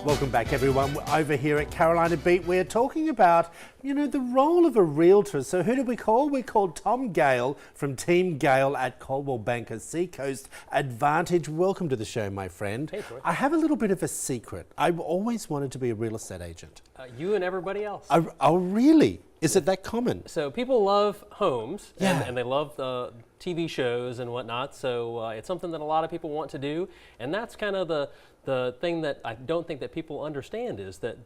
Welcome back, everyone. Over here at Carolina Beat, we're talking about, the role of a realtor. So who did we call? We called Tom Gale from Team Gale at Coldwell Banker Seacoast Advantage. Welcome to the show, my friend. Hey, Troy. I have a little bit of a secret. I've always wanted to be a real estate agent. You and everybody else. Oh, really? Is it that common? So people love homes, Yeah. and they love the TV shows and whatnot. So it's something that a lot of people want to do, and that's kind of the thing that I don't think that people understand is that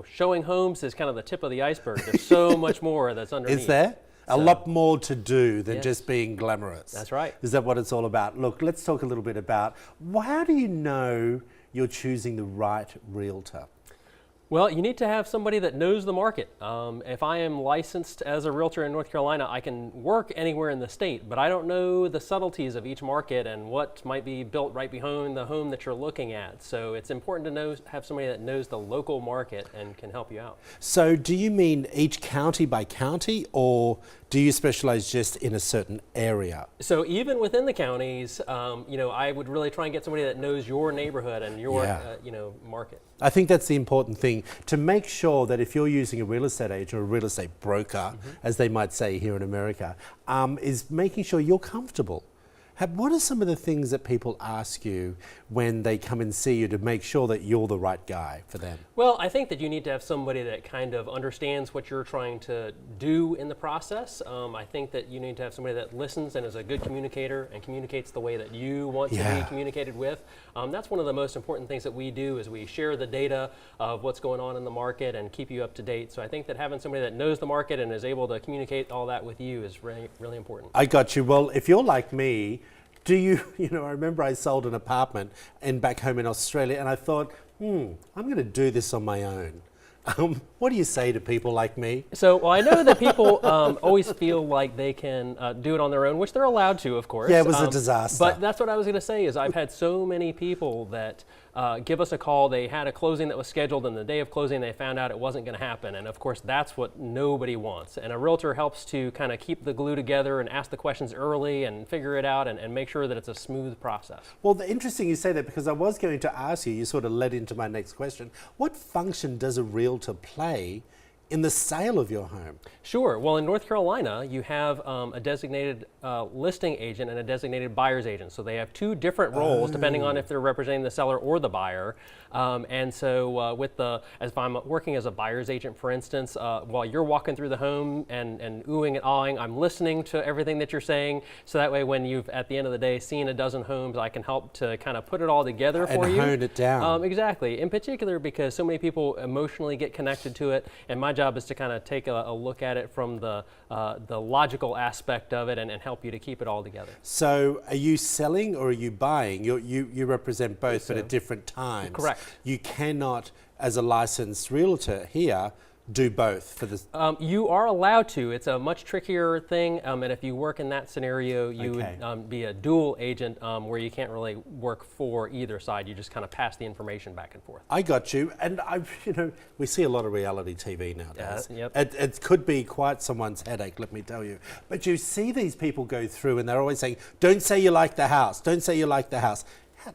showing homes is kind of the tip of the iceberg. There's so much more that's underneath. Is there? A lot more to do than Yes. just being glamorous. That's right. Is that what it's all about? Look, let's talk a little bit about how do you know you're choosing the right realtor? Well, you need to have somebody that knows the market. If I am licensed as a realtor in North Carolina, I can work anywhere in the state, but I don't know the subtleties of each market and what might be built right behind the home that you're looking at. So it's important to have somebody that knows the local market and can help you out. So do you mean each county by county, or do you specialize just in a certain area? So even within the counties, I would really try and get somebody that knows your neighborhood and your market. I think that's the important thing, to make sure that if you're using a real estate agent or a real estate broker, as they might say here in America, is making sure you're comfortable. What are some of the things that people ask you when they come and see you to make sure that you're the right guy for them? Well, I think that you need to have somebody that kind of understands what you're trying to do in the process. I think that you need to have somebody that listens and is a good communicator and communicates the way that you want to be communicated with. That's one of the most important things that we do is we share the data of what's going on in the market and keep you up to date. So I think that having somebody that knows the market and is able to communicate all that with you is really, really important. I got you. Well, if you're like me, do you, I remember I sold an apartment back home in Australia, and I thought, I'm going to do this on my own. What do you say to people like me? So I know that people always feel like they can do it on their own, which they're allowed to, of course. Yeah, it was a disaster. But that's what I was going to say is I've had so many people that give us a call. They had a closing that was scheduled, and the day of closing they found out it wasn't going to happen. And of course, that's what nobody wants. And a realtor helps to kind of keep the glue together and ask the questions early and figure it out and make sure that it's a smooth process. Well, interesting you say that, because I was going to ask you, you sort of led into my next question. What function does a realtor play in the sale of your home? Sure. Well, in North Carolina, you have a designated listing agent and a designated buyer's agent. So they have two different roles depending on if they're representing the seller or the buyer. And so as if I'm working as a buyer's agent, for instance, while you're walking through the home and oohing and awing, I'm listening to everything that you're saying. So that way, when you've, at the end of the day, seen a dozen homes, I can help to kind of put it all together for you. And hone it down. Exactly. In particular, because so many people emotionally get connected to it. And my job is to kind of take a look at it from the logical aspect of it and help you to keep it all together. So are you selling or are you buying? You represent both, but at different times. Correct. You cannot, as a licensed realtor here, do both for this. You are allowed to. It's a much trickier thing, and if you work in that scenario, you would be a dual agent where you can't really work for either side. You just kind of pass the information back and forth. I got you, and we see a lot of reality TV nowadays. Yep. It could be quite someone's headache, let me tell you. But you see these people go through, and they're always saying, "Don't say you like the house. Don't say you like the house."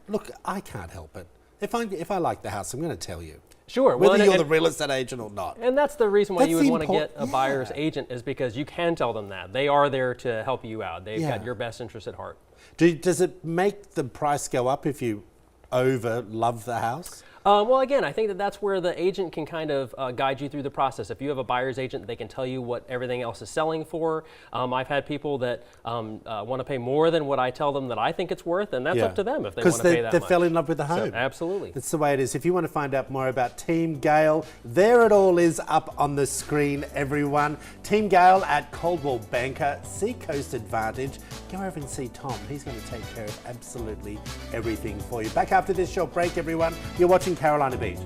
Look, I can't help it. If I like the house, I'm going to tell you. Sure. Whether you're the real estate agent or not. And that's the reason why you would want to get a Yeah. buyer's agent, is because you can tell them that. They are there to help you out. They've got your best interest at heart. Does it make the price go up if you over love the house? Well, again, I think that that's where the agent can kind of guide you through the process. If you have a buyer's agent, they can tell you what everything else is selling for. I've had people that want to pay more than what I tell them that I think it's worth, and that's up to them if they want to pay that much. Because they fell in love with the home. So, absolutely. That's the way it is. If you want to find out more about Team Gale, there it all is up on the screen, everyone. Team Gale at Coldwell Banker, Seacoast Advantage. Go over and see Tom. He's going to take care of absolutely everything for you. Back after this short break, everyone. You're watching Carolina Beat.